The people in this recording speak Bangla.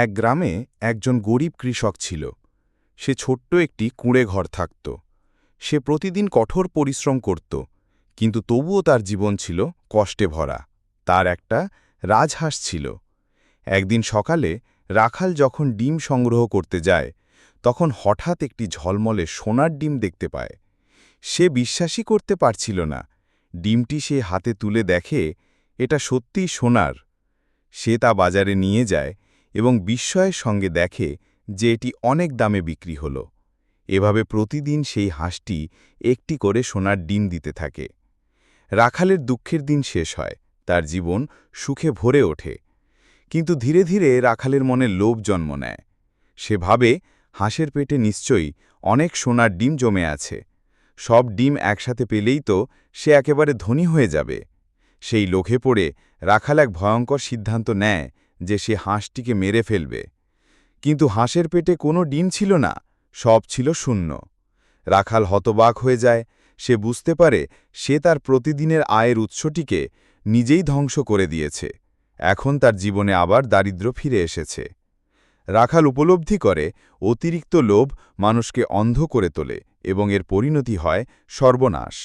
এক গ্রামে একজন গরিব কৃষক ছিল। সে ছোট্ট একটি কুঁড়ে ঘর থাকত। সে প্রতিদিন কঠোর পরিশ্রম করত, কিন্তু তবুও তার জীবন ছিল কষ্টে ভরা। তার একটা রাজহাঁস ছিল। একদিন সকালে রাখাল যখন ডিম সংগ্রহ করতে যায়, তখন হঠাৎ একটি ঝলমলে সোনার ডিম দেখতে পায়। সে বিশ্বাসই করতে পারছিল না। ডিমটি সে হাতে তুলে দেখে, এটা সত্যিই সোনার। সে তা বাজারে নিয়ে যায় এবং বিস্ময়ের সঙ্গে দেখে যে এটি অনেক দামে বিক্রি হল। এভাবে প্রতিদিন সেই হাঁসটি একটি করে সোনার ডিম দিতে থাকে। রাখালের দুঃখের দিন শেষ হয়, তার জীবন সুখে ভরে ওঠে। কিন্তু ধীরে ধীরে রাখালের মনে লোভ জন্ম নেয়। সে ভাবে, হাঁসের পেটে নিশ্চয়ই অনেক সোনার ডিম জমে আছে। সব ডিম একসাথে পেলেই তো সে একেবারে ধনী হয়ে যাবে। সেই লোভে পড়ে রাখাল এক ভয়ঙ্কর সিদ্ধান্ত নেয় যে সে হাঁসটিকে মেরে ফেলবে। কিন্তু হাঁসের পেটে কোনো ডিম ছিল না, সব ছিল শূন্য। রাখাল হতবাক হয়ে যায়। সে বুঝতে পারে সে তার প্রতিদিনের আয়ের উৎসটিকে নিজেই ধ্বংস করে দিয়েছে। এখন তার জীবনে আবার দারিদ্র্য ফিরে এসেছে। রাখাল উপলব্ধি করে অতিরিক্ত লোভ মানুষকে অন্ধ করে তোলে এবং এর পরিণতি হয় সর্বনাশ।